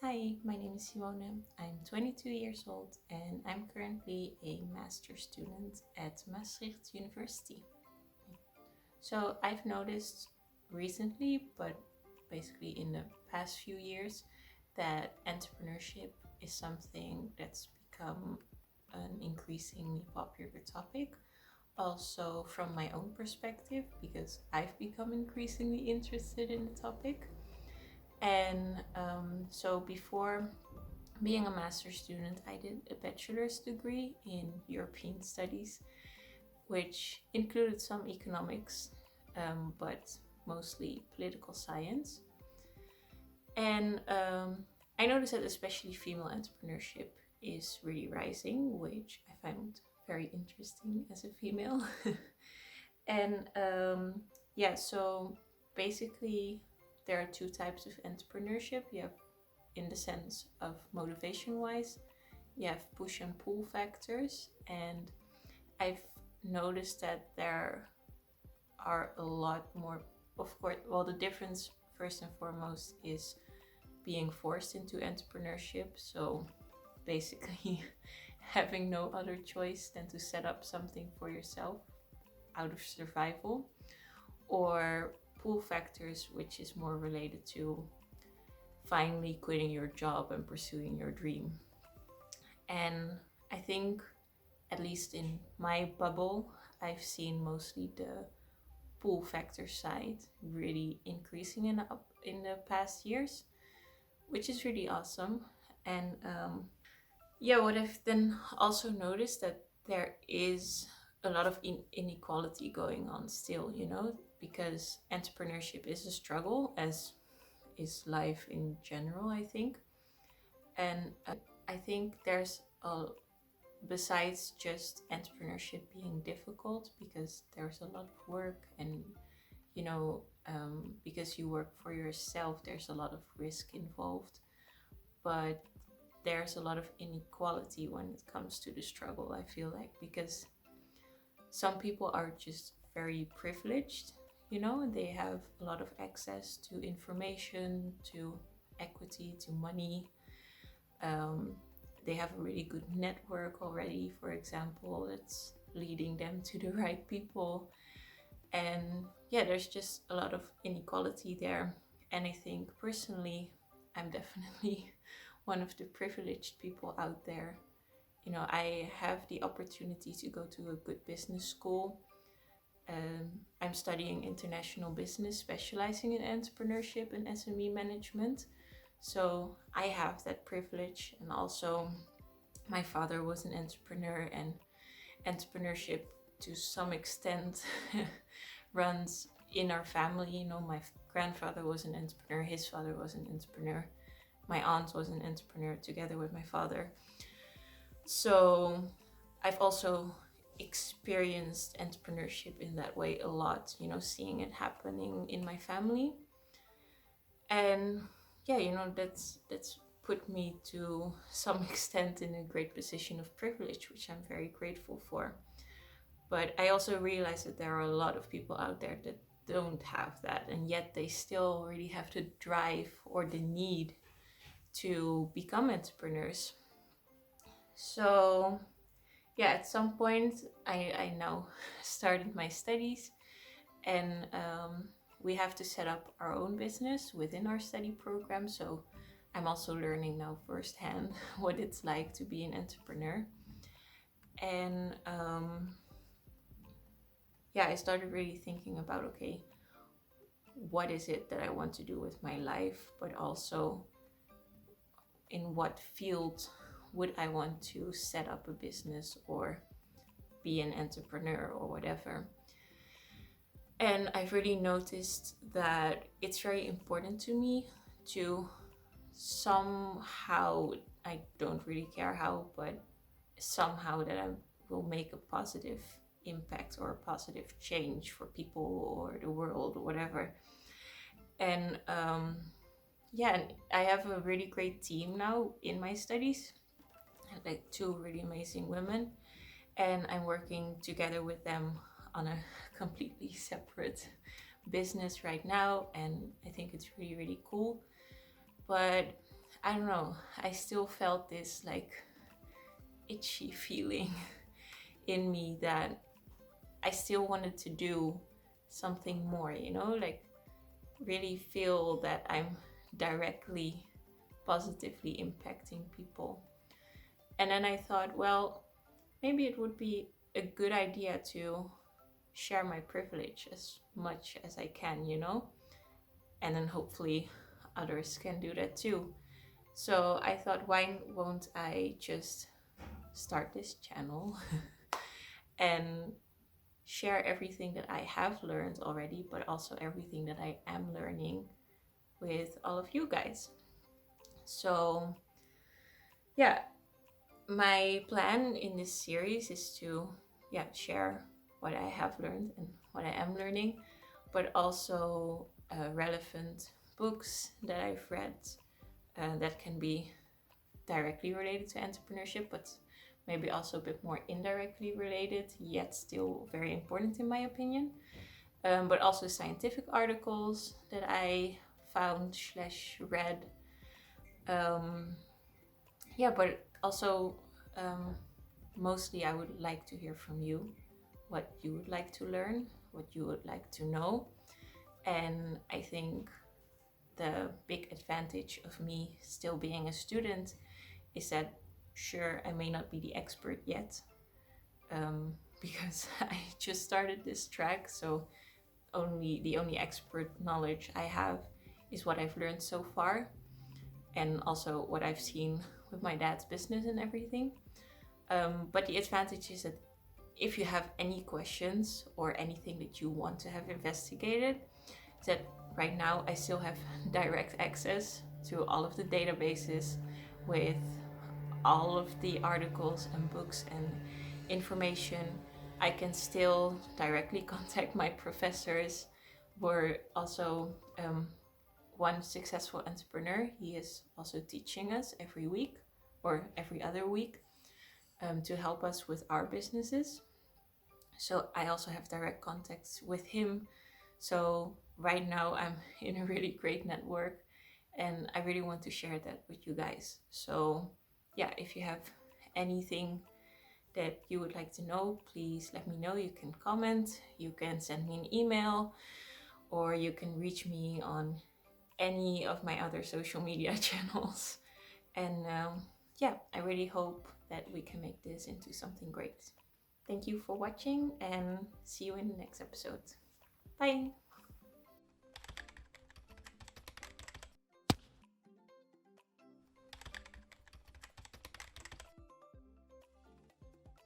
Hi, my name is Simone. I'm 22 years old and I'm currently a master's student at Maastricht University. So I've noticed recently, but basically in the past few years, that entrepreneurship is something that's become an increasingly popular topic. Also, from my own perspective, because I've become increasingly interested in the topic. And so before being a master's student, I did a bachelor's degree in European studies, which included some economics, but mostly political science. And I noticed that especially female entrepreneurship is really rising, which I find very interesting as a female. And yeah, so basically, there are two types of entrepreneurship. You have, in the sense of motivation wise, you have push and pull factors, and I've noticed that there are a lot more. Of course, well, the difference first and foremost is being forced into entrepreneurship, so basically having no other choice than to set up something for yourself out of survival, or pull factors, which is more related to finally quitting your job and pursuing your dream. And I think, at least in my bubble, I've seen mostly the pull factor side really increasing in the past years, which is really awesome. And yeah, what I've then also noticed that there is a lot of inequality going on still, because entrepreneurship is a struggle, as is life in general, I think. And I think there's besides just entrepreneurship being difficult, because there's a lot of work, and because you work for yourself, there's a lot of risk involved. But there's a lot of inequality when it comes to the struggle, I feel like, because some people are just very privileged, and they have a lot of access to information, to equity, to money. They have a really good network already, for example, that's leading them to the right people. And yeah, there's just a lot of inequality there. And I think personally, I'm definitely one of the privileged people out there. I have the opportunity to go to a good business school. I'm studying international business, specializing in entrepreneurship and SME management. So I have that privilege. And also, my father was an entrepreneur, and entrepreneurship to some extent runs in our family. My grandfather was an entrepreneur, his father was an entrepreneur, my aunt was an entrepreneur together with my father. So I've also experienced entrepreneurship in that way a lot, seeing it happening in my family. And yeah, that's put me to some extent in a great position of privilege, which I'm very grateful for. But I also realize that there are a lot of people out there that don't have that, and yet they still really have the drive or the need to become entrepreneurs. So yeah, at some point I now started my studies, and we have to set up our own business within our study program. So I'm also learning now firsthand what it's like to be an entrepreneur. And yeah, I started really thinking about, okay, what is it that I want to do with my life, but also in what field would I want to set up a business or be an entrepreneur or whatever. And I've really noticed that it's very important to me to somehow, I don't really care how, but somehow that I will make a positive impact or a positive change for people or the world or whatever. And yeah, and I have a really great team now in my studies, like two really amazing women, and I'm working together with them on a completely separate business right now, and I think it's really, really cool. But I don't know, I still felt this like itchy feeling in me that I still wanted to do something more, you know, like really feel that I'm directly positively impacting people. And then I thought, well, maybe it would be a good idea to share my privilege as much as I can, you know? And then hopefully others can do that too. So I thought, why won't I just start this channel and share everything that I have learned already, but also everything that I am learning with all of you guys. So, yeah, my plan in this series is to share what I have learned and what I am learning, but also relevant books that I've read that can be directly related to entrepreneurship, but maybe also a bit more indirectly related, yet still very important in my opinion. But also scientific articles that I found slash read. But also mostly I would like to hear from you, what you would like to learn, what you would like to know. And I think the big advantage of me still being a student is that, sure, I may not be the expert yet, because I just started this track, so the only expert knowledge I have is what I've learned so far, and also what I've seen with my dad's business and everything. But the advantage is that if you have any questions or anything that you want to have investigated, that right now I still have direct access to all of the databases with all of the articles and books and information. I can still directly contact my professors. We're also one successful entrepreneur. He is also teaching us every week or every other week to help us with our businesses. So I also have direct contacts with him. So right now I'm in a really great network and I really want to share that with you guys. So yeah, if you have anything that you would like to know, please let me know. You can comment, you can send me an email, or you can reach me on any of my other social media channels. And I really hope that we can make this into something great. Thank you for watching and see you in the next episode. Bye!